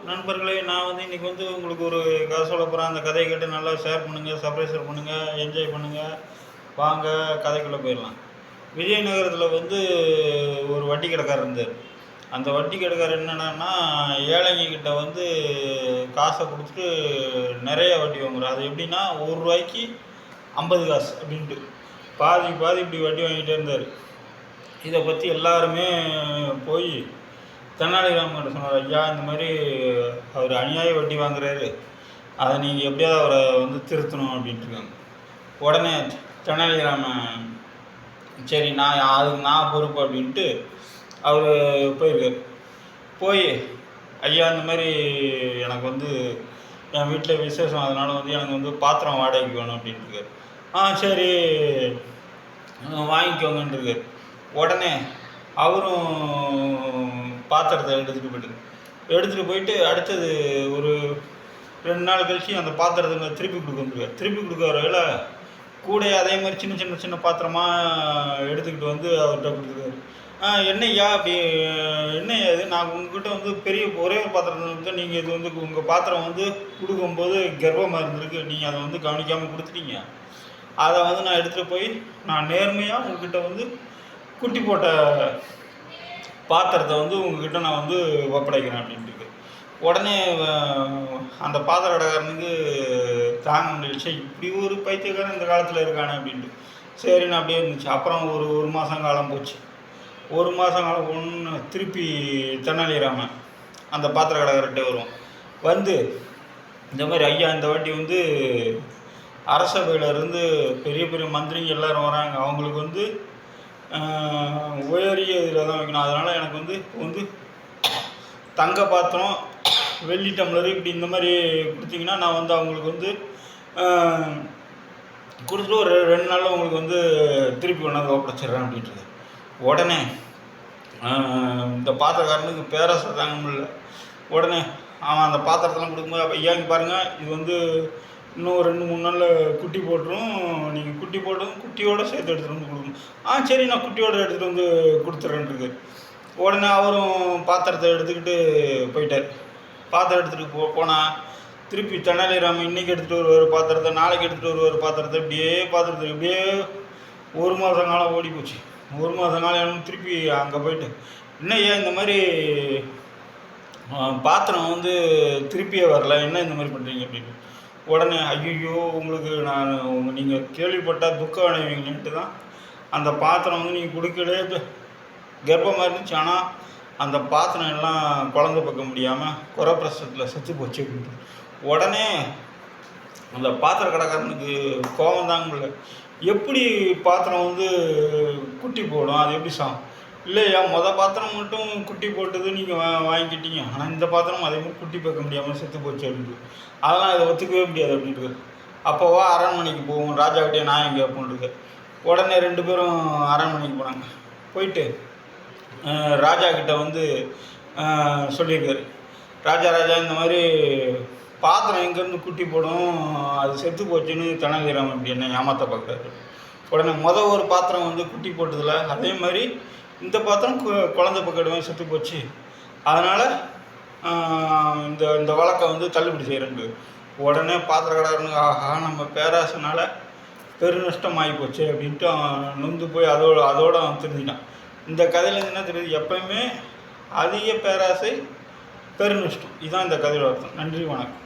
நண்பர்களே, நான் இன்னைக்கு உங்களுக்கு ஒரு கதை சொல்லப் போறேன். அந்த கதைய கேட்டு நல்லா ஷேர் பண்ணுங்க, சப்ஸ்கிரைப் பண்ணுங்க, என்ஜாய் பண்ணுங்க. வாங்க கதைக்குள்ள போயிடலாம். விஜயநகரத்துல ஒரு வட்டி கடைக்காரர் இருந்தார். அந்த வட்டி கடைக்காரர் என்னன்னா, ஏழைங்க கிட்ட காசை கொடுத்துட்டு நிறைய வட்டி வாங்குறார். அது எப்படின்னா, ₹1 50 காசு அப்படின்ட்டு பாதி பாதி இப்படி வட்டி வாங்கிட்டே இருந்தார். இதை பற்றி எல்லாருமே போய் தெனாலிராமன் சொன்னார், ஐயா இந்த மாதிரி அவர் அநியாய வட்டி வாங்குறாரு, அதை நீங்கள் எப்படியாவது அவரை திருத்தணும் அப்படின்ட்டுருக்காங்க. உடனே தெனாலிராமன் சரி அதுக்கு நான் பொறுப்பு அப்படின்ட்டு அவர் போயிருக்கார். போய் ஐயா இந்த மாதிரி எனக்கு என் வீட்டில் விசேஷம், அதனால் எனக்கு பாத்திரம் வாடகைக்கு வேணும் அப்படின்ட்டுருக்கார். சரி வாங்கிக்கோங்கன்ட்டுருக்கார். உடனே அவரும் பாத்திரத்தை எடுத்துகிட்டு போயிட்டு அடுத்தது ஒரு 2 நாள் கழிச்சு அந்த பாத்திரத்தை திருப்பி கொடுக்க திருப்பி கொடுக்க வரையில் கூட அதே மாதிரி சின்ன சின்ன பாத்திரமாக எடுத்துக்கிட்டு அவர்கிட்ட கொடுத்துருக்காரு. என்னையா அப்படி என்னையா இது, நான் உங்ககிட்ட பெரிய ஒரே ஒரு பாத்திரத்தை நீங்கள் இது உங்கள் பாத்திரம் கொடுக்கும்போது கர்ப்பமாக இருந்திருக்கு, நீங்கள் அதை கவனிக்காமல் கொடுத்துட்டீங்க. அதை நான் எடுத்துகிட்டு போய் நான் நேர்மையாக உங்ககிட்ட குட்டி போட்ட பாத்திரத்தை உங்ககிட்ட நான் ஒப்படைக்கிறேன் அப்படின்ட்டு. உடனே அந்த பாத்திர கடைக்காரனுக்கு தாங்க முடியல, இப்படி ஒரு பைத்தியக்காரன் இந்த காலத்தில் இருக்கானே அப்படின்ட்டு. சரின்னு அப்படியே இருந்துச்சு. அப்புறம் ஒரு மாதம் காலம் போச்சு. ஒரு மாதம் காலம் ஒன்று திருப்பி தெனாலிராமன் அந்த பாத்திர கடைக்காரர்கிட்ட வருவோம். இந்த மாதிரி ஐயா இந்த வாட்டி அரசவையிலேருந்து பெரிய பெரிய மந்திரிங்க எல்லோரும் வராங்க, அவங்களுக்கு உயரிய இதில் தான் வைக்கணும். அதனால் எனக்கு தங்க பாத்திரம், வெள்ளி டம்ளர் இப்படி இந்த மாதிரி கொடுத்தீங்கன்னா நான் அவங்களுக்கு கொடுத்துட்டு ஒரு 2 நாளில் உங்களுக்கு திருப்பி கொண்டாந்து ஒப்படைச்சிட்றேன் அப்படின்றது. உடனே இந்த பாத்திரக்காரனுக்கு பேராசை தாங்க முடியல. உடனே அவன் அந்த பாத்திரத்தெல்லாம் கொடுக்கும்போது, ஐயாங்க பாருங்கள், இது இன்னும் 2-3 நாளில் குட்டி போட்டுரும், நீங்கள் குட்டி போட்டதும் குட்டியோடு சேர்த்து எடுத்துகிட்டு கொடுக்கணும். சரி நான் குட்டியோடு எடுத்துகிட்டு கொடுத்துட்றேன்ருக்கு. உடனே அவரும் பாத்திரத்தை எடுத்துக்கிட்டு போயிட்டார். பாத்திரம் எடுத்துகிட்டு போனால் திருப்பி தெனாலிராமன் இன்றைக்கி எடுத்துகிட்டு வருவார் பாத்திரத்தை, நாளைக்கு எடுத்துகிட்டு வருவார் பாத்திரத்தை, இப்படியே ஒரு மாதம் காலம் ஓடி போச்சு. ஒரு மாதம் காலம் திருப்பி அங்கே போயிட்டு, என்னய்யா இந்த மாதிரி பாத்திரம் திருப்பியே வரல, என்ன இந்த மாதிரி பண்ணுறீங்க அப்படின்னு. உடனே ஐயோ உங்களுக்கு நீங்கள் கேள்விப்பட்டால் துக்கம் அடைவீங்கன்ட்டு தான் அந்த பாத்திரம் நீங்கள் கொடுக்கலே கர்ப்பமாக இருந்துச்சு. ஆனால் அந்த பாத்திரம் எல்லாம் குழந்தை பார்க்க முடியாமல் குறப்பிரசவத்தில் செத்து போச்சு அப்படின்ட்டு. உடனே அந்த பாத்திர கடைக்காரனுக்கு கோபம் தாங்க முடியல. எப்படி பாத்திரம் குட்டி போடும், அது எப்படி இல்லையா, பாத்திரம் மட்டும் குட்டி போட்டது நீங்கள் வாங்கிக்கிட்டீங்க, ஆனால் இந்த பாத்திரம் அதே மாதிரி குட்டி பார்க்க முடியாமல் செத்து போச்சு அப்படின்ட்டு. அதெல்லாம் இதை ஒத்துக்கவே முடியாது அப்படின்ட்டு. அப்போவா அரண்மனைக்கு போவோம், ராஜாக்கிட்டே நான் எங்கே அப்படின்ட்டு. உடனே 2 பேரும் அரண்மனைக்கு போனாங்க. போயிட்டு ராஜா கிட்ட சொல்லியிருக்காரு, ராஜா இந்த மாதிரி பாத்திரம் எங்கேருந்து குட்டி போடும், அது செத்து போச்சுன்னு தெனாலிராமன் இப்படி என்ன ஏமாற்ற பார்க்குறாரு. உடனே ஒரு பாத்திரம் குட்டி போட்டதில்ல, அதே மாதிரி இந்த பாத்திரம் குழந்தை பக்கெடுவேன் செத்து போச்சு, அதனால் இந்த வழக்கை தள்ளுபடி செய்கிறேன்னு. உடனே பாத்திர கடைக்காரனுக்கு ஆஹா நம்ம பேராசனால் பெருநஷ்டம் ஆகி போச்சு அப்படின்ட்டு அவன் நொந்து போய் அதோடு அவன் தெரிஞ்சுட்டான். இந்த கதையில் என்ன தெரியுது, எப்பயுமே அதிக பேராசை பெருநஷ்டம். இதுதான் இந்த கதையோட அர்த்தம். நன்றி, வணக்கம்.